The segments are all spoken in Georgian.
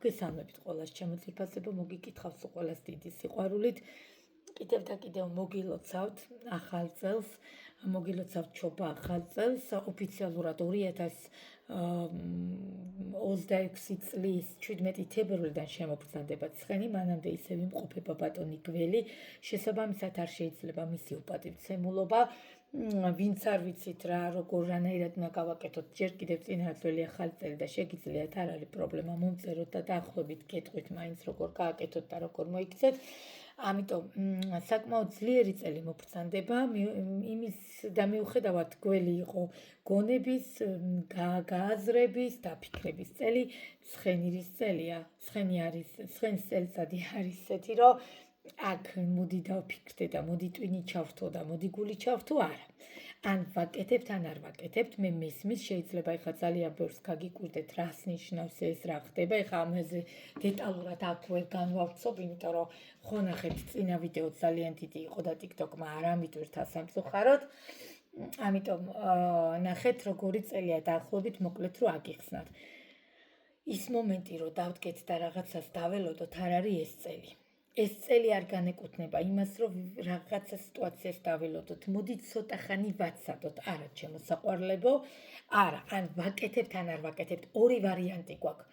მოგესალმებით ყველას, ჩემო ძვირფასებო, მოგიკითხავს ყველას დიდი სიყვარულით. კიდევ და კიდევ მოგილოცავთ ახალ წელს, მოგილოცავთ ჩობა ახალ წელს, ოფიციალურად 2026 წლის 17 თებერვლიდან შემოგზანდება ცხენი, მანამდე ისევ იმყოფება ბატონი გველი, შესაბამისად არ შეიძლება მისი უპატივცემულობა. ვინც არ ვიცით რა, როგორ რანაირად უნდა გავაკეთოთ, ჯერ კიდევ წინააღმდეგ ახალი წელი და შეგიძლიათ, არ არის პრობლემა, მომწეროთ და დაახლოებით გეტყვით მაინც როგორ გააკეთოთ და როგორ მოიქცეთ. ამიტომ საკმაოდ ძლიერი წელი მოგზანდება, იმის და მიუხედავად გველი იყო გონების, გააზრების, დაფიქრების წელი, ცხენირის წელია. ცხენის წელიწადი არის ისეთი, რომ აქ მოდი დავფიქრდე და მოდი ტვინი ჩავთო და მოდი გული ჩავთო, არა. ან ვაკეთებთ, ან არ ვაკეთებთ, მე მესმის, შეიძლება ეხლა ძალიან ბევრს გაგიკვირდეთ, რას ნიშნავს ეს, რა ხდება, ეხლა ამაზე დეტალურად აქ ვერ განვავრცობ, იმიტომ რომ ხო ნახეთ, წინა ვიდეო ძალიან დიდი იყო და TikTok-მა არ ამიტვირთა სამწუხაროდ. ამიტომ ნახეთ, როგორი წელია დაახლოებით, მოკლედ რომ აგიხსნათ. ის მომენტი, რომ დავდგეთ და რაღაცას დაველოდოთ, არ არის ეს წელი. ეს წელი არ განეკუთვნება იმას, რომ რაღაცა სიტუაციას დაველოდოთ. მოდით ცოტა ხანი ვაცადოთ, არა ჩემო საყვარლებო, არა, ან ვაკეთებთ, ან არ ვაკეთებთ. ორი ვარიანტი გვაქვს.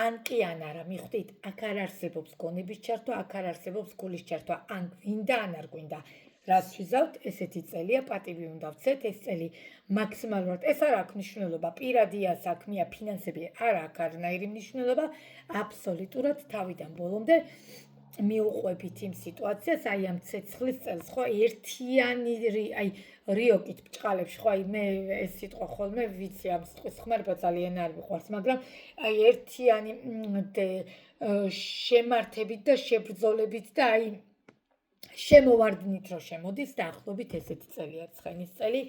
ან კი ან არა, მიხვდით, აქ არ არსებობს გონების ჩართვა, აქ არ არსებობს გულის ჩართვა, ან გვინდა, ან არ გვინდა. რას ვიზავთ, ესეთი წელია, პატივი უნდა ვცეთ, ეს წელი მაქსიმალურად, ეს არ აქვს მნიშვნელობა, პირადია, საქმეა, ფინანსები, არ აქვს არანაირი მნიშვნელობა, აბსოლუტურად თავიდან ბოლომდე მიუყვებით იმ სიტუაციას, აი ამ ცეცხლის წელს, ხო, ერთიანი, აი რიოკით ბჭყალებში, ხო, აი მე ეს სიტყვა ხოლმე ვიცი ამ სიტყვის ხმარება ძალიან არ მიყვარს, მაგრამ აი ერთიანი შემართებით და შებრძოლებით და აი შემოვარდნით რომ შემოდის დაახლოებით ესეთი წელია ცხენის წელი.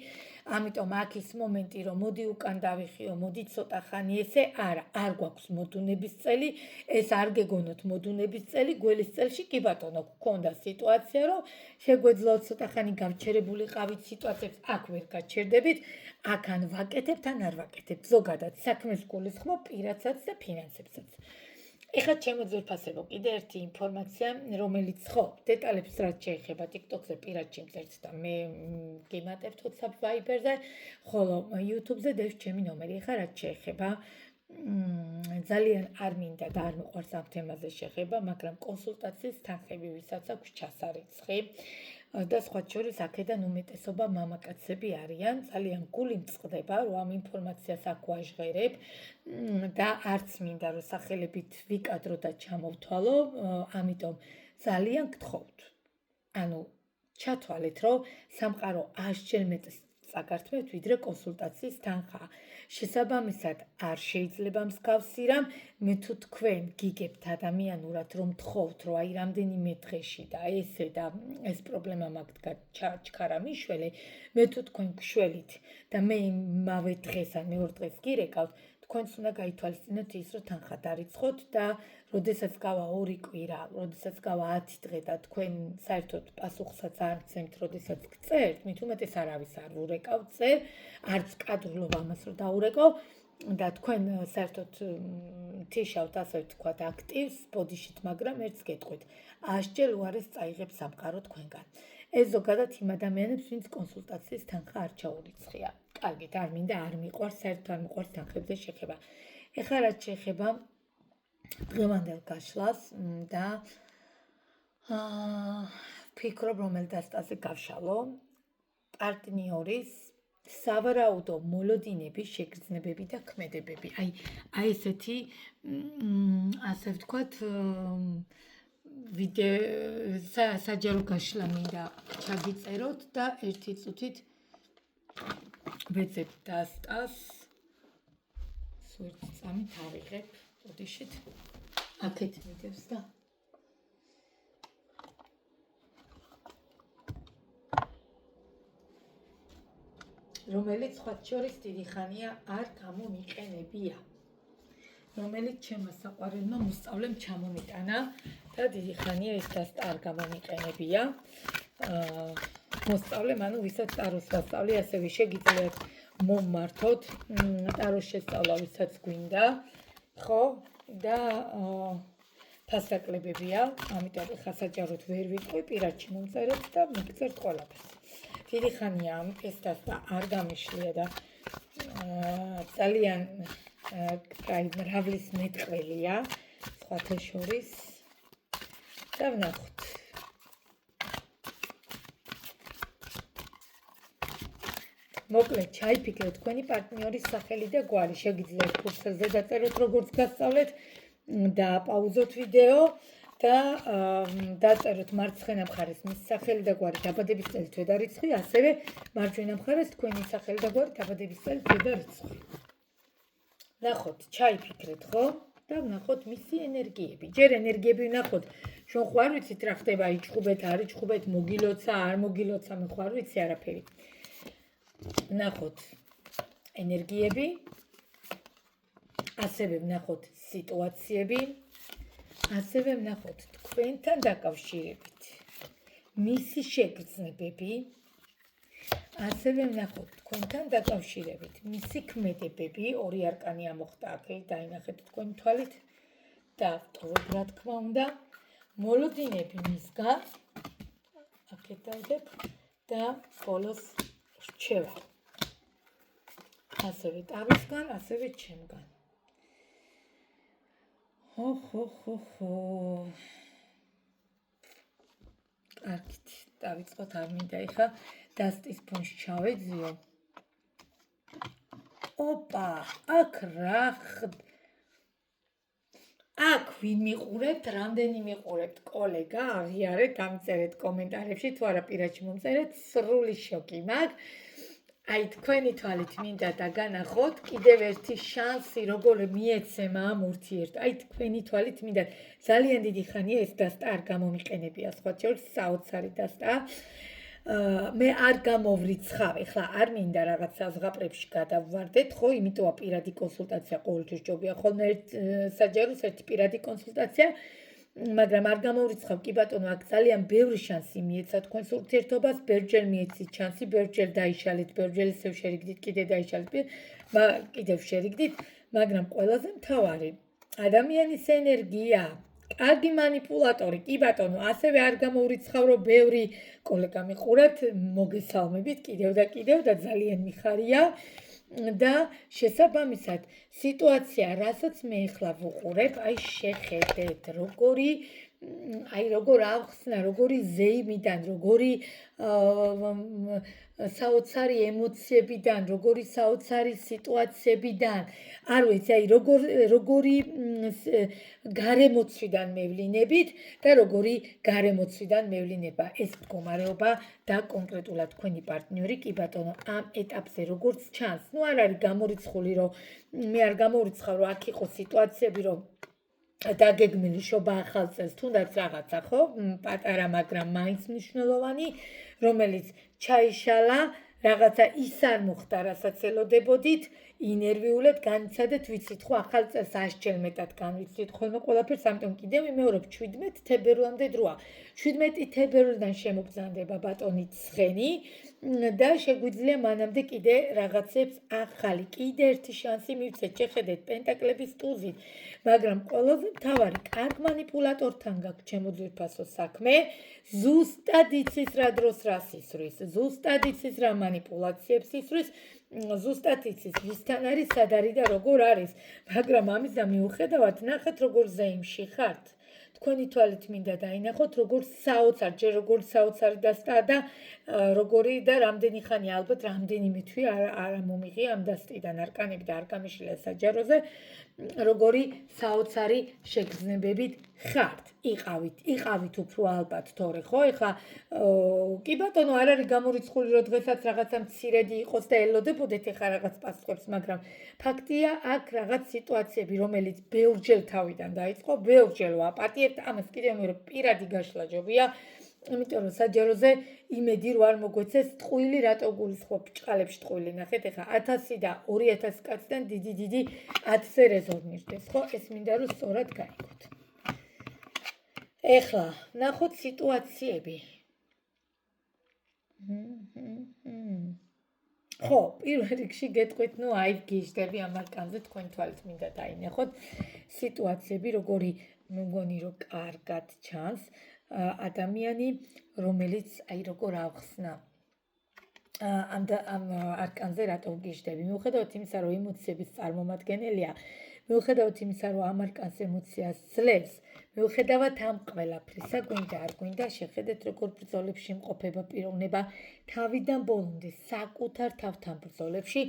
ამიტომ აქ ის მომენტი რომ მოდი უკან დავიხიო, მოდი ცოტა ხანი ესე, არა, არ გვაქვს მოდუნების წელი, ეს არ გეგონოთ მოდუნების წელი, გველის წელში კი ბატონო გქონდა სიტუაცია რომ შეგვეძლოთ ცოტა ხანი გავჩერებულიყავით სიტუაციებს, აქ ვერ გაჩერდებით, აქ ან ვაკეთებთ, ან არ ვაკეთებთ. ზოგადად საქმეს გულისხმობ პირადსაც და ფინანსებსაც. ეხლა ჩემო ძვირფასებო, კიდე ერთი ინფორმაცია, რომელიც ხო, დეტალებს რაც შეეხება TikTok-ზე პირად შემწერთ და მე გემატებთ WhatsApp Viber-ზე, ხოლო YouTube-ზე დევს ჩემი ნომერი. ეხლა რაც შეეხება ძალიან არ მინდა და არ მიყვარს ამ თემაზე შეხება, მაგრამ კონსულტაციის თანხები ვისაც აქვს ჩასარიცხი და სხვა შორის აქედან უმეტესობა მამაკაცები არიან, ძალიან გული მწყდება, რომ ამ ინფორმაციას აქ ვაჟღერებ და არც მინდა რომ სახელებით ვიკადრო და ჩამოვთვალო, ამიტომ ძალიან გთხოვთ. ანუ ჩათვალეთ, რომ სამყარო 100-ჯერ მეტს წაგართმევთ, ვიდრე კონსულტაციის თანხა. შესაბამისად, არ შეიძლება მსგავსი რამ, მე თუ თქვენ გიგებთ ადამიანურად, რომ თხოვთ, რომ აი რამდენიმე დღეში და ესე და ეს პრობლემა მაგდგა ჩქარა მიშველი, მე თუ თქვენ გშველით და მე იმავე დღეს ან მეორე დღეს გირეკავთ, თქვენს უნდა გაითვალისწინოთ ის, რომ თანხა დარიცხოთ და როდესაც გავა 2 კვირა, როდესაც გავა 10 დღე და თქვენ საერთოდ პასუხსაც არ გცემთ, როდესაც გწერთ, მით უმეტეს არავის არ ურეკავთ წერ, არც კადრულობ ამას რომ დაურეკო და თქვენ საერთოდ თიშავთ, ასე ვთქვათ, აქტივს ბოდიშით, მაგრამ ერთს გეტყვით, 100-ჯერ უარეს წაიღებს სამყარო თქვენგან. ეს ზოგადად იმ ადამიანებს, ვინც კონსულტაციის თანხა არ ჩაურიცხია. კარგით, არ მინდა, არ მიყვარს, საერთოდ არ მიყვარს თანხებზე შეხება. ეხლა რაც შეეხება დღევანდელ გაშლას და ვფიქრობ, რომელ დასტაზე გავშალო, პარტნიორის სავარაუდო მოლოდინები, შეგრძნებები და ქმედებები. აი ესეთი, ასე ვთქვათ, საჯარო გაშლა მინდა ჩაგიწეროთ და ერთი წუთით ვეძებ დასტას. სულ წამით ავიღებ, ოდიშით. აქეთ მიდევს და რომელიც სხვა შორის დიდი ხანია არ გამომიყენებია. რომელიც ჩემო საყვარელმა მოსწავლემ ჩამომიტანა და დიდი ხანია ეს დასტა არ გამომიყენებია. მოსწავლემ, ანუ ვისაც ტაროს ვასწავლე, ასევე შეგიძლიათ მომმართოთ ტაროს შესწავლა, ვისაც გვინდა. ხო, და ფასაკლებებია, ამიტომ ხა საჯაროდ ვერ ვიტყვი, პირადში მომწერეთ და მიგწერთ ყველაფერს. დიდი ხანია ამ ტესტას და არ გამიშლია და ძალიან მრავლის მეტყველია, სხვათა შორის და ვნახოთ. მოკლედ, ჩაიფიქრეთ თქვენი პარტნიორის სახელი და გვარი. შეგიძლიათ კურსზე დაწეროთ, როგორც გასწავლეთ და პაუზოთ ვიდეო და დაწეროთ მარცხენა მხარეს მის სახელი და გვარი, დაბადების წელი, თვე და რიცხვი, ასევე მარჯვენა მხარეს თქვენი სახელი და გვარი, დაბადების წელი, თვე და რიცხვი. ნახოთ, ჩაიფიქრეთ, ხო? და ვნახოთ მისი ენერგიები. ჯერ ენერგიები ვნახოთ. ჩვენ ხო არ ვიცით რა ხდება, იჭხუბეთ, არ იჭხუბეთ, მოგილოცა, არ მოგილოცა, მე ხო არ ვიცი არაფერი. ვნახოთ ენერგიები, ასევე ვნახოთ სიტუაციები, ასევე ვნახოთ თქვენთან დაკავშირებით მისი შეგრძნებები, ასევე ვნახოთ თქვენთან დაკავშირებით მისი ქმედებები, ორი არკანი ამოხდა აქ, დაინახეთ თქვენი თვალით და ავტოვებ რა თქმა უნდა, მოლოდინები მისგან, აქეთ დავდებ და ბოლოს რჩევა. ასევე თავისგან, ასევე ჩემგან. კარგით, დავიწყოთ, არ მინდა ეხლა დასტის ფონს ჩავეძიო. ოპა, აქ რა აქ ვინ მიყურებთ, რამდენი მიყურებთ, კოლეგა, აღიარეთ, დამწერეთ კომენტარებში, თუ არა პირადში მომწერეთ, სრული შოკი მაქვს. აი, თქვენი თვალით მინდა დაგანახოთ, კიდევ ერთი შანსი, როგორ მიეცემა ამ ურთიერთ. აი, თქვენი თვალით მინდა, ძალიან დიდი ხანია ეს დასტა არ გამომიყენებია, სხვა შორის საოცარი დასტა. მე არ გამოვრიცხავ, ეხლა არ მინდა რაღაცა ზღაპრებში გადავვარდეთ, ხო, იმიტომ პირადი კონსულტაცია ყოველთვის ჯობია, ხოლმე საჯაროს ერთი პირადი კონსულტაცია, მაგრამ არ გამოვრიცხავ, კი ბატონო, აქ ძალიან ბევრი შანსი მიეცა თქვენს ურთიერთობას, ბევრჯერ მიეცით შანსი, ბევრჯერ დაიშალეთ, ბევრჯერ ისევ შერიგდით, კიდე დაიშალეთ, კიდევ შერიგდით, მაგრამ ყველაზე მთავარი, ადამიანის ენერგია, კარგი манипуляტორი, კი ბატონო, ასევე არ გამოვრიცხავ, რომ ბევრი კოლეგა მიყურებთ, მოგესალმებით კიდევ და ძალიან მიხარია და შესაბამისად სიტუაცია, რასაც მე ახლა ვუყურებ, აი შეხედეთ, როგორ ავხსნა, როგორი ზეიმიდან, როგორი საოცარი ემოციებიდან, როგორი საოცარი სიტუაციებიდან, არ ვიცი, აი როგორი გარემოცვიდან მევლინებით და როგორი გარემოცვიდან მევლინება ეს მდგომარეობა და კონკრეტულად თქვენი პარტნიორი, კი ბატონო, ამ ეტაპზე როგორც ჩანს, ნუ არ არის გამორიცხული, რომ მე არ გამორიცხავ, რომ აქ იყო სიტუაციები, რომ დაგეგმილი შობა ახალ წელს, თუნდაც რაღაცა, ხო, პატარა, მაგრამ მაინც მნიშვნელოვანი, რომელიც ჩაიშალა, რაღაცა ის არ მოხდა, რასაც ელოდებოდით, ინერვიულად განიცადეთ, ვიცით, ხო, ახალ წელს 100-ჯერ მეტად განვიცდით ხოლმე ყველაფერს, ამიტომ კიდევ ვიმეორებ 17 თებერვლამდე დროა. 17 თებერვლიდან შემოგზანდება ბატონი ცხენი და შეგვიძლია მანამდე კიდე რაღაცებს ახალი, კიდე ერთი შანსი მივცეთ, შეხედეთ პენტაკლების ტუზით, მაგრამ ყველაზე მთავარი, კარგ манипуляტორთან გაქვს ჩემო ძვირფასო საქმე, ზუსტად იცის რა დროს რას ისვრის, ზუსტად იცის რა манипуляციებს ისვრის, ზუსტად იცის ვისთან არის, სად არის და როგორ არის, მაგრამ ამისა მიუხედავად ნახეთ როგორ ზეიმში ხართ. თქვენი თვალით მინდა დაინახოთ, როგორ ჯერ როგორ საოცარი დასტა და როგორი და რამდენი ხანი ალბათ რამდენიმე თვე არ მომიღია ამ დასტიდან არკანები და არ გამიშლილა საჯაროზე, როგორი საოცარი შეგრძნებებით ხართ. იყავით უფრო ალბათ თორე, ხო? ეხლა კი ბატონო, არ არის გამორიცხული, რომ დღესაც რაღაცა მცირედი იყოს და ელოდებოდეთ ეხლა რაღაც პასუხებს, მაგრამ ფაქტია, აქ რაღაც სიტუაციები, რომელიც ბევრჯერ თავიდან დაიწყო, ბევრჯერ ვაპატიებთ, ამას კიდევ მეორე პირადი გაშლა ჯობია, იმიტომ რომ საჯაროზე იმედი რო არ მოგვეცეს ტყუილი, რატო გულისხმობ ბრჭყალებში ტყუილი, ნახეთ, ეხლა 1000 და 2000 კაციდან დიდი 10-ზე რეზონირდეს, ხო? ეს მინდა რომ სწორად გაიგოთ. ეხლა ნახოთ სიტუაციები. ხო, პირველ რიგში გეტყვით, აი გიჟდები ამ არკანზე თქვენ თვალით მინდა დაინახოთ სიტუაციები, როგორი მე მგონი რომ კარგად ჩანს ადამიანი, რომელიც როგორ ავხსნა ამ არკანზე რატო გიჟდები. მიუხედავად იმისა, რომ ემოციების წარმომადგენელია, მიუხედავად იმისა, რომ ამ არკანს ემოციას ძლევს, მიუხედავად ამ ყველაფრისა, გვინდა არ გვინდა, შეხედეთ როგორ ბრძოლებში იმყოფება პიროვნება თავიდან ბოლომდე საკუთარ თავთან ბრძოლებში,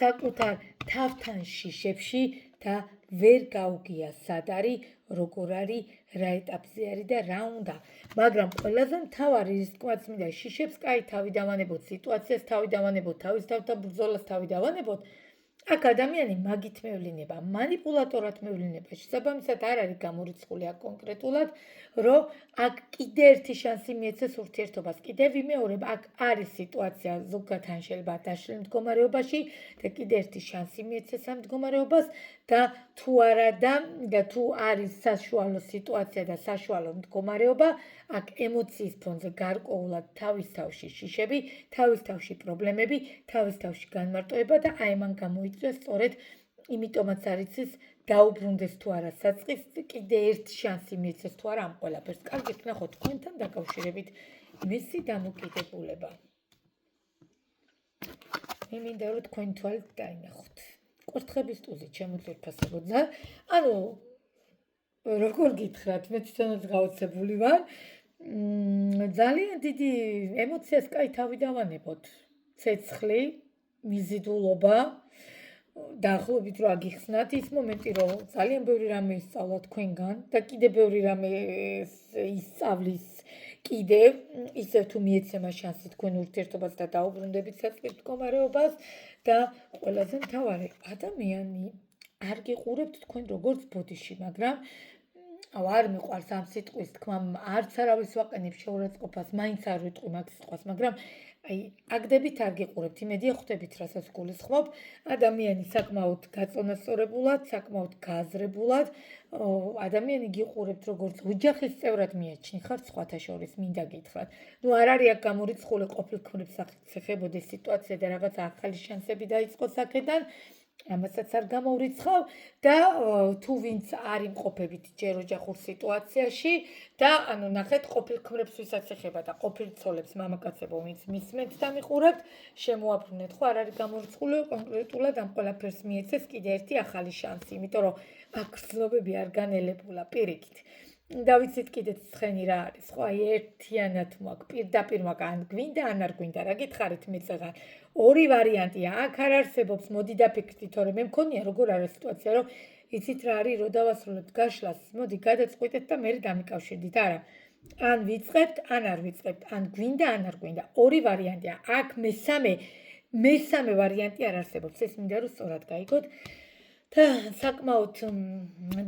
საკუთარ თავთან შიშებში და ვერ გაუგია სად არის, როგორ არის, რა ეტაპზე არის და რა უნდა. მაგრამ ყველაზე მთავარი ის თქმაც მინდა შიშებს კაი თავი დავანებოთ, სიტუაციას თავი დავანებოთ, თავის თავთან ბრძოლას თავი დავანებოთ. აქ ადამიანი მაგით მევლინება, манипуляტორად მევლინება. შესაბამისად არ არის გამორიცხული აქ კონკრეტულად, რომ აქ კიდე ერთი შანსი მიეცეს ურთიერთობას. კიდე ვიმეორებ, აქ არის სიტუაცია ზოგადად ან შეიძლება დაშლილ მდგომარეობაში და კიდე ერთი შანსი მიეცეს ამ მდგომარეობას და თუ არა და თუ არის საშუალო სიტუაცია და საშუალო მდგომარეობა, აქ ემოციის ფონზე გარკვეულად თავის თავში შიშები, თავის თავში პრობლემები, თავის თავში განმარტოება და აი მან გამოიწვია სწორედ იმიტომაც არის ის დაუბრუნდეს თუ არა საწყის, კიდე ერთი შანსი მიეცეს თუ არა ამ ყველაფერს. კარგით ნახოთ თქვენთან დაკავშირებით მისი დამოკიდებულება. მე მინდა რომ თქვენ თვალით დაინახოთ. კვერთხების ტუზი ჩემოძვირფასებო და ანუ როგორ გითხრათ, მე თვითონაც გაოცებული ვარ. ძალიან დიდი ემოციას კაი თავი დავანებოთ. ცეცხლი, მიზიდულობა, დაახლოებით რომ აგიხსნათ ის მომენტი, რომ ძალიან ბევრი რამე ისწავლა თქვენგან და კიდე ბევრი რამე ისწავლის კიდე, ისევ თუ მიეცემა შანსი თქვენ ურთიერთობას და დაუბრუნდებით საწყის მდგომარეობას და ყველაზე მთავარი, ადამიანი არ გიყურებთ თქვენ როგორც ბოდიში, მაგრამ არ მიყვარს ამ სიტყვის თქმა, არც არავის ვაყენებ შეურაცხყოფას, მაინც არ ვიტყვი მაგ სიტყვას, მაგრამ აგდებით არ გიყურებთ, იმედია ხვდებით, რასაც გულისხმობ. ადამიანი საკმაოდ გაწონასწორებულად, საკმაოდ გააზრებულად, ადამიანი გიყურებთ როგორც ოჯახის წევრად მიაჩნიხართ სხვათა შორის, მინდა გითხრათ. არ არის აქ გამორიცხული ყოფილქმრებს ახსეხებოდეს სიტუაცია და რაღაც ახალი შანსები დაიწყოს აქედან. ამასაც არ გამოვრიცხავ და თუ ვინც არ იმყოფებით ჯერ ოჯახურ სიტუაციაში და ანუ ნახეთ ყოფილქმრებს ვისაც ეხება და ყოფილცოლებს მამაკაცებო ვინც მისმენთ და მიყურებთ შემოაბრუნეთ ხო არ არის გამორიცხული კონკრეტულად ამ ყველაფერს მიეცეს კიდე ერთი ახალი შანსი იმიტომ რომ აქ ცნობები არ განელებულა პირიქით და ვიცით კიდე ცხენი რა არის ხო აი ერთიანად მაქვს პირდაპირ მაქვს ან გვინდა ან არ გვინდა რა გითხარით მეცეღარ ორი ვარიანტია აქ არ არსებობს მოდი დაფიქრდით თორემ მე მქონია როგორ არის სიტუაცია რომ იცით რა არის რო დავასრულებთ გაშლას მოდი გადაწყვეტეთ და მე დამიკავშირდით არა ან ვიწყებთ ან არ ვიწყებთ ან გვინდა ან არ გვინდა ორი ვარიანტია აქ მესამე ვარიანტი არ არსებობს ეს მინდა რომ სწორად გაიგოთ და საკმაოდ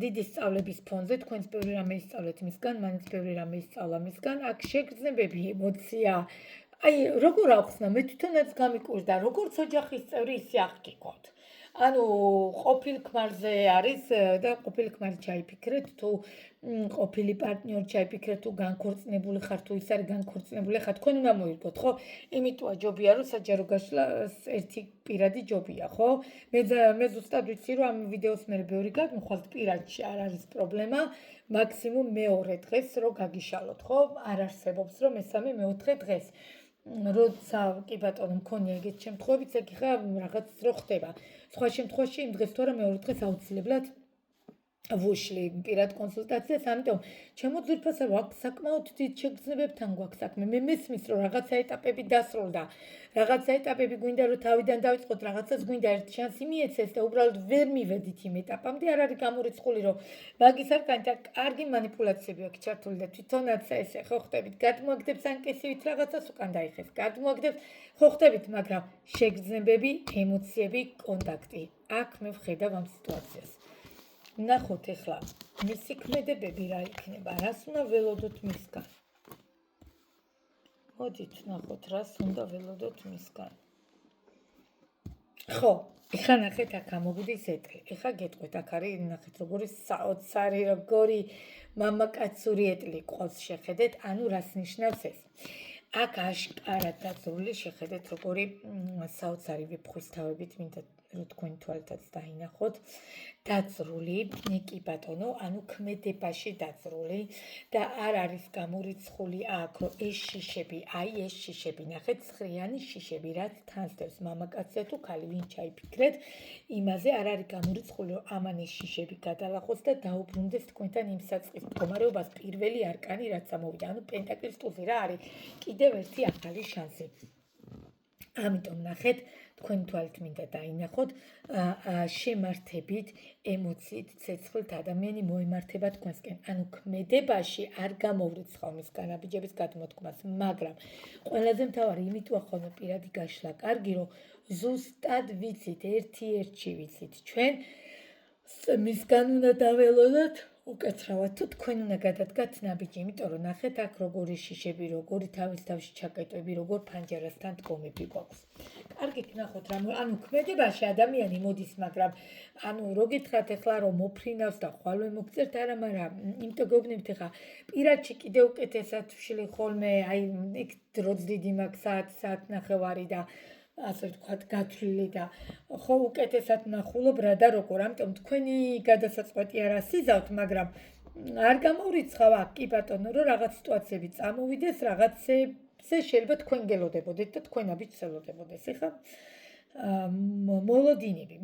დიდი სწავლების ფონზე თქვენს ბევრი რამე ისწავლეთ მისგან, მანც ბევრი რამე ისწავლა მისგან, აქ შეგრძნებები, ემოცია. აი, როგორ ახსნა, მე თვითონაც გამიკვირდა, როგორც ოჯახის წევრი ისე აღგიქოთ. ანუ ყოფილ ქმარზე არის და ყოფილი ქმარი ჩაიფიქრეთ თუ ყოფილი პარტნიორი ჩაიფიქრეთ თუ განქორწინებული ხარ თუ ის არის განქორწინებული ხარ თქვენ უნდა მოირგოთ ხო იმიტოა ჯობია რომ საჯარო გაშლა ერთი პირადი ჯობია ხო მე ზუსტად ვიცი რომ ამ ვიდეოს მე ბევრი გაგმხვალთ პირადში არ არის პრობლემა მაქსიმუმ მეორე დღეს რომ გაგიშალოთ ხო არ არსებობს რომ მესამე მეოთხე დღეს როცა კი ბატონო მქონია ეგეთ შემთხვევებიც ეგ ხა რაღაც რო ხდება სხვა შემთხვევაში იმ დღეს თუ არა მეორე დღეს აუცილებლად ვუშლი პირად კონსულტაციას, ამიტომ ჩემო ძვირფასებო აქ საკმაოდ დიდ შეგრძნებებთან გვაქვს საქმე. მე მესმის რომ რაღაცა ეტაპები დასრულდა. რაღაცა ეტაპები გვინდა რომ თავიდან დავიწყოთ, რაღაცას გვინდა ერთ შანსი მიეცეს და უბრალოდ ვერ მივედით იმ ეტაპამდე. არ არის გამორიცხული რომ მაგის არკანით კარგი манипуляციები აქვს ჩართული და თვითონაც ესე ხო ხტებით, გადმოაგდებს ანკესივით რაღაცას უკან დაიხეს. გადმოაგდებს ხო ხტებით, მაგრამ შეგრძნებები, ემოციები, კონტაქტი. აქ მე ვხედავ ამ სიტუაციას. ნახოთ ახლა მისი ქმედებები რა იქნება, რას უნდა ველოდოთ მისგან. მოდით ნახოთ, რას უნდა ველოდოთ მისგან. ხო, ახლა ნახეთ აქ ამოგვდის ეტლი. ახლა გეტყვით, აქ არის ნახეთ როგორი საოცარი, როგორი მამაკაცური ეტლი ყავს შეხედეთ, ანუ რას ნიშნავს ეს. აქ აშკარად დაზრული შეხედეთ როგორი საოცარი ვეფხვის თავებით მინდა რომ თქვენ თვალთაც დაინახოთ დაზრული კი ბატონო ანუ ქმედებაში დაზრული და არ არის გამორიცხული აქ რომ ეს შიშები აი ეს შიშები ნახეთ ცხრიანი შიშები რაც თანსდევს მამაკაცზე თუ ქალი ვინ ჩაიფიქრეთ იმაზე არ არის გამორიცხული რომ ამან ეს შიშები გადალახოს და დაუბრუნდეს თქვენთან იმ საწყის მდგომარეობას პირველი არკანი რაც ამოვიდა ანუ პენტაკლის ტუზი რა არის კიდევ ერთი ახალი შანსი ამიტომ ნახეთ თქვენ თვალით მინდა დაინახოთ შემართებით ემოციით ცეცხლით ადამიანი მოემართება თქვენსკენ ანუ ქმედებაში არ გამოვრიცხავ მის განაბიჯების გადმოთქმას მაგრამ ყველაზე მთავარი იმიტომ ახლა პირადი გაშლა კარგი რომ ზუსტად ვიცით ერთ-ერთში ვიცით ჩვენ მისგან უნდა დაველოდოთ უკაცრავად თუ თქვენ უნდა გადადგათ ნაბიჯი იმიტომ რომ ნახეთ აქ როგორი შიშები როგორი თავის ჩაკეტები როგორ ფანჯარასთან დგომები გვაქვს კარგით ნახოთ რა ანუ ქმედებაში ადამიანი მოდის მაგრამ ანუ რო გითხრათ ახლა რომ მოფრინავს და ხვალვე მოგწერთ არა მაგრამ იმიტომ გეუბნებით ახლა პირადში კიდე უკეთესად ვშლი ხოლმე აი იქ დროც დიდი მაქვს საათნახევარი და ასე ვთქვათ გათვლილი და ხო უკეთესად ნახულობ რა და როგორ ამიტომ თქვენი გადასაწყვეტი არ ასიზავთ მაგრამ არ გამოვრიცხავ აქ კი ბატონო რომ რაღაც სიტუაციები წამოვიდეს რაღაცებზე შეიძლება თქვენ გელოდებოდეთ და თქვენაბიჯ ცელოდებოდეს ეხლა მოლოდინები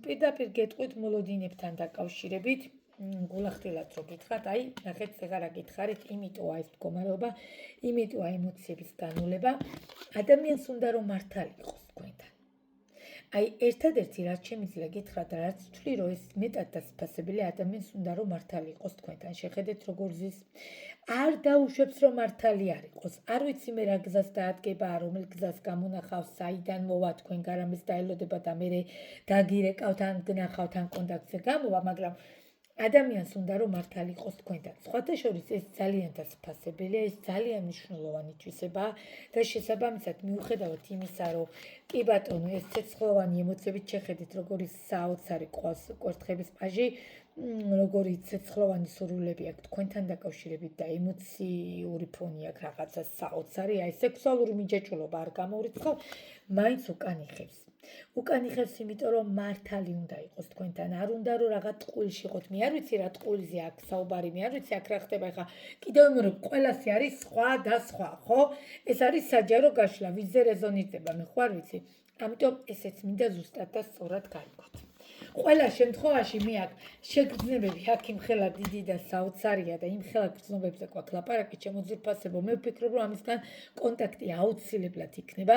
პირდაპირ გეტყვით მოლოდინებთან დაკავშირებით გულახდილად რო გითხრათ აი ნახეთ ეხლა რა გითხარით იმიტომ ეს მდგომარეობა იმიტომ ემოციების განვლება ადამიანს უნდა რომ მართალი იყოს თქვენთან აი ერთადერთი რაც შემიძლია გითხრათ რაც ვთვლი რომ ეს მეტად დასაფასებელი ადამიანს უნდა რომ მართალი იყოს თქვენთან შეხედეთ როგორ ზის არ დაუშვებს რომ მართალი არ იყოს არ ვიცი მე რა გზას დაადგება რომელ გზას გამონახავს საიდან მოვა თქვენ გარამეს დაელოდება და მე დაგირეკავთ ან გნახავთ ან კონტაქტზე გამოვა მაგრამ ადამიანს უნდა რომ მართალი იყოს თქვენთან. სხვათა შორის ეს ძალიან დასაფასებელია, ეს ძალიან მნიშვნელოვანი თვისებაა და შესაბამისად მიუხედავად იმისა, რომ კი ბატონო, ეს ცეცხლოვანი ემოციებით შეხედეთ, როგორი საოცარი ყავს კვერთხების პაჟი, როგორი ცეცხლოვანი სურვილები აქვს თქვენთან დაკავშირებით და ემოციური ფონი აქვს რაღაცა საოცარი, აი სექსუალური მიჯაჭვულობა არ გამოვრიცხავ, მაინც უკან იხევს. უკან იხევს იმიტომ რომ მართალი უნდა იყოს თქვენთან არ უნდა რომ რაღაც ტყუილში იყოთ მე არ ვიცი რა ტყუილზე აქ საუბარი მე არ ვიცი აქ რა ხდება ხა კიდევ მე ყველასი არის სხვა და სხვა ხო ეს არის საჯარო გაშლა ვიზზე რეზონირდება მე ხო არ ვიცი ამიტომ ესეც მინდა ზუსტად და სწორად გაიგოთ ყველა შემთხვევაში მე აქ შეგრძნებები აქ იმხელა დიდი და საოცარია და იმხელა გრძნობებზე გვაქვს ლაპარაკი ჩემო ძვირფასებო მე ვფიქრობ რომ ამისგან კონტაქტი აუცილებლად იქნება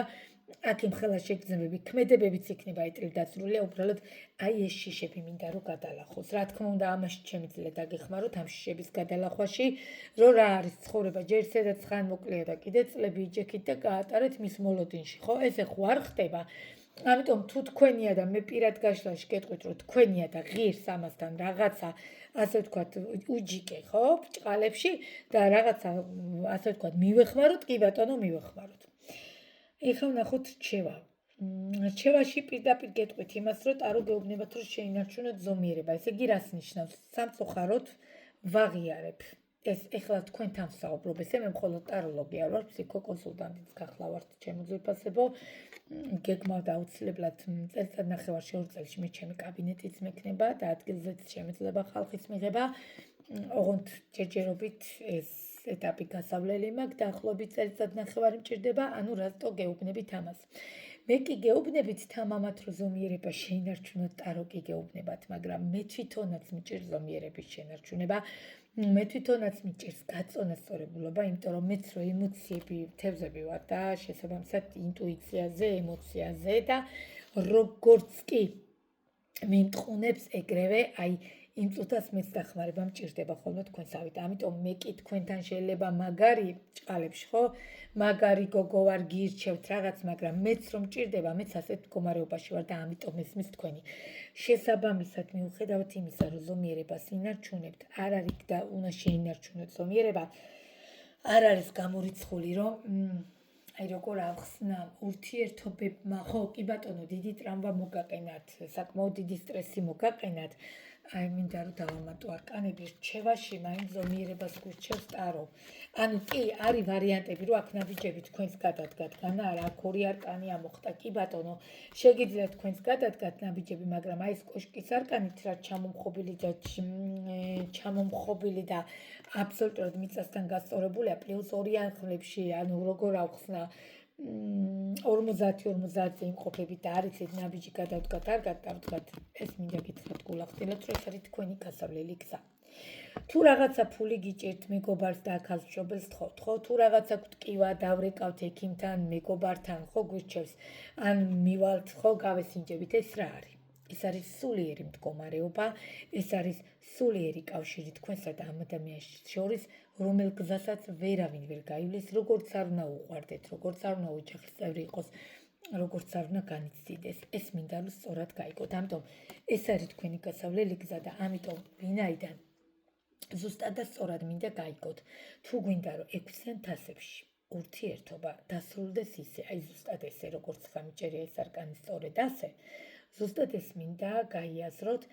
აქ იმხელა შეგრძნებები ქმედებებიც იქნება ეტილდაცრული უბრალოდ აი ეს შიშები მინდა რომ გადალახოს რა თქმა უნდა ამაში შემიძლია დაგეხმაროთ ამ შიშების გადალახვაში რომ რა არის ცხოვრება ჯერ სადაც ხან მოკლია და კიდე წლები იჯექით და გაატარეთ მის მოლოდინში ხო ესე ხო არ ხდება ამიტომ თუ თქვენია და მე პირად გაშლაში გეტყვით რომ თქვენია და ღირს ამასთან რაღაცა ასე ვთქვათ უჯიკე ხო ბრჭყალებში და რაღაცა ასე ვთქვათ მივეხმაროთ კი ბატონო მივეხმაროთ ეხლა ვნახოთ რჩევა. რჩევაში პირდაპირ გეტყვით იმას, რომ ტარო გეუბნებათ, რომ შეინარჩუნოთ ზომიერება. ესე იგი, რას ნიშნავს? სამწუხაროდ ვაღიარებ. ეს ეხლა თქვენთან ვსაუბრობ, ესე მე მხოლოდ ტაროლოგი არ ვარ, ფსიქოკონსულტანტიც გახლა ვარ, ჩემო ძვირფასებო. გეგმავთ აუცილებლად წელიწადნახევარში 2 წელში მე ჩემი კაბინეტიც მექნება და ადგილზეც შემეძლება ხალხის მიღება. ოღონდ ჯერჯერობით ეს ეტაპი გასავლელი მაქვს დაახლოებით წელიწადნახევარი მჭირდება, ანუ რატო გეუბნებით ამას. მე კი გეუბნებით თამამად რომ ზომიერება შეინარჩუნოთ ტარო კი გეუბნებათ, მაგრამ მე თვითონაც მიჭირს ზომიერების შენარჩუნება. მე თვითონაც მიჭირს გაწონასწორებულობა, იმიტომ რომ მეც რო ემოციები თევზები ვარ და შესაბამისად ინტუიციაზე, ემოციაზე და როგორც კი მიმტყუნებს ეგრევე აი იმ წუთას მეც დახმარება მჭირდება ხოლმე თქვენსავით. ამიტომ მე კი თქვენთან შეიძლება მაგარი ჭყალებში ხო? მაგარი გოგო ვარ გირჩევთ რაღაც, მაგრამ მეც რომ მჭირდება, მეც ასეთ მდგომარეობაში ვარ და ამიტომ ესმის თქვენი. შესაბამისად მიუხედავად იმისა, რომ ზომიერებას ინარჩუნებთ, არ არის და უნდა შეინარჩუნოთ ზომიერება. არ არის გამორიცხული, რომ აი როგორ ახსნა ურთიერთობებმა, ხო, კი ბატონო, დიდი ტრამვა მოგაყენათ, საკმაოდ დიდი სტრესი მოგაყენათ. აი მინდა რომ დავამატო არკანები რჩევაში მაინც ზომიერებას გურჩევს ტარო. ანუ კი არის ვარიანტები რომ აქ ნაბიჯები თქვენს გადადგათ, განა არა აქ ორი არკანი ამოხდა. კი ბატონო, შეგიძლიათ თქვენს გადადგათ ნაბიჯები, მაგრამ აი ეს კოშკის არკანით რაც ჩამომხობილი და აბსოლუტურად მიწასთან გასწორებულია, პლუს ორი ანხლებში, ანუ როგორ ავხსნა 50-50-ზე იმყოფებით და არიცით ნაბიჯი გადავდგათ, არ გადავდგათ, ეს მინდა გითხრათ გულახდილოთ, რომ ეს არის თქვენი გასავლელი გზა. თუ რაღაცა ფული გიჭირთ მეგობარს და ახალ მშობელს თხოვთ, ხო? თუ რაღაცა გვტკივა, დავრეკავთ ექიმთან, მეგობართან, ხო გვირჩევს, ან მივალთ, ხო, გავესინჯებით, ეს რა არის? ეს არის სულიერი მდგომარეობა, ეს არის სულიერი კავშირი თქვენსა და ამ ადამიანს შორის, რომელ გზასაც ვერავინ ვერ გაივლის, როგორც არ უნდა უყვარდეთ, როგორც არ უნდა ოჯახის წევრი იყოს, როგორც არ უნდა განიცდიდეს. ეს მინდა რომ სწორად გაიგოთ. ამიტომ ეს არის თქვენი გასავლელი გზა და ამიტომ ვინაიდან ზუსტად და სწორად მინდა გაიგოთ. თუ გვინდა რომ 6-იან თასებში ურთიერთობა დასრულდეს ისე, აი ზუსტად ესე, როგორც ხამიჭერია ეს არკანი სწორედ ასე, ზუსტად ეს მინდა გაიაზროთ,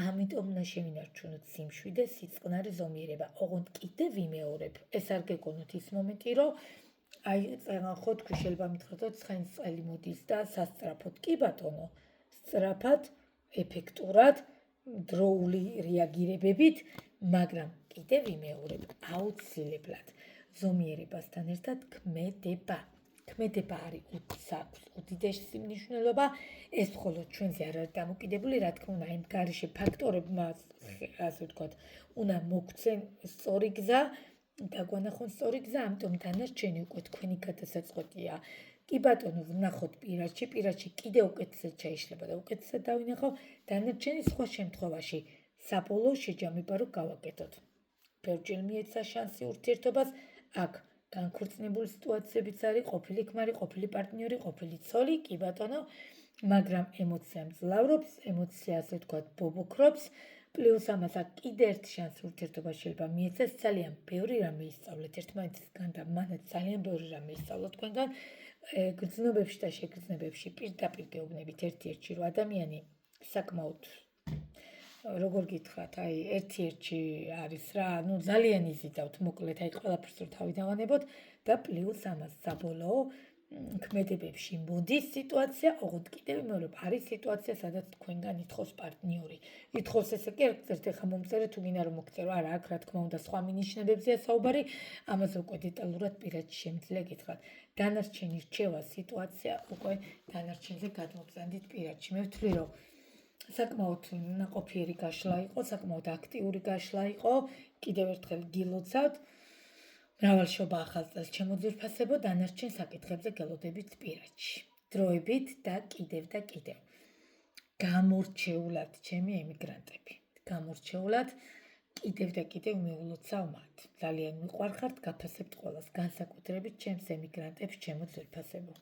ამიტომ უნდა შევინარჩუნოთ სიმშვიდე, სიწყნარი ზომიერება. ოღონდ კიდევ ვიმეორებ, ეს არ გეკონოთ ის მომენტი, რომ აი ხო თქვი შეიძლება მითხრათ, რომ ცხენის წელი მოდის და სასწრაფოდ. კი ბატონო, სწრაფად, ეფექტურად, დროული რეაგირებებით, მაგრამ კიდევ ვიმეორებ, აუცილებლად ზომიერებასთან ერთად ქმედება. ქმედება არის უდიდესი მნიშვნელობა, ეს მხოლოდ ჩვენზე არ არის დამოკიდებული, რა თქმა უნდა, იმ გარეშე ფაქტორებმა, ასე ვთქვათ, უნდა მოგცენ სწორი გზა, დაგვანახონ სწორი გზა, ამიტომ დანარჩენი უკვე თქვენი გადასაწყვეტია. კი ბატონო, ვნახოთ პირადში კიდევ უკეთესად შეიძლება და უკეთესად დავინახო, დანარჩენი სხვა შემთხვევაში საბოლოო შეჯამება რომ გავაკეთოთ. ბევრჯერ მიეცა შანსი ურთიერთობას, აქ განქორწინებული სიტუაციებიც არის, ყოფილი ქმარი, ყოფილი პარტნიორი, ყოფილი ცოლი, კი ბატონო, მაგრამ ემოცია მძლავრობს, ემოცია ასე ვთქვათ ბობოქრობს, პლუს ამას აქ კიდე ერთ შანსი ურთიერთობა შეიძლება მიეცეს, ძალიან ბევრი რამე ისწავლეთ ერთმანეთისგან და მანაც ძალიან ბევრი რამე ისწავლოთ თქვენგან, გრძნობებში და შეგრძნებებში პირდაპირ გეუბნებით ერთ-ერთში, რომ ადამიანი საკმაოდ როგორ გითხრათ, აი ერთ-ერთში არის რა, ну ძალიან იზიდავთ, მოკლედ, აი ყველაფერს რო თავიდან ვანებოთ და პლუს ამას საბოლოო ქმედებებში მოდის სიტუაცია, ოღონდ კიდევ ვიმეორებ, არის სიტუაცია, სადაც თქვენგან ითხოვს პარტნიორი. ითხოვს ესე კი არ გწერთ, ეხლა მომწერეთ, თუ გინდა რომ მოგწერო, არა, აქ რა თქმა უნდა სხვა მინიშნებებზეა საუბარი, ამაზე უკვე დეტალურად პირადში შემიძლია გითხრათ. დანარჩენი რჩევა სიტუაცია, უკვე დანარჩენზე გადმოგზანდით პირადში. მე ვთვლი, რომ საკმაოდ ნაყოფიერი გაშლა იყო, საკმაოდ აქტიური გაშლა იყო, კიდევ ერთხელ გილოცავთ. მრავალშობა ახალ წელს შემოძვირფასებო, დანარჩენ საკითხებზე გელოდებით პირადში. დროებით და კიდევ და კიდევ. გამორჩეულად ჩემი ემიგრანტები. გამორჩეულად კიდევ და კიდევ მიულოცავ მათ. ძალიან მიყვარხართ, გაფასებთ ყველას, განსაკუთრებით ჩემს ემიგრანტებს შემოძვირფასებო.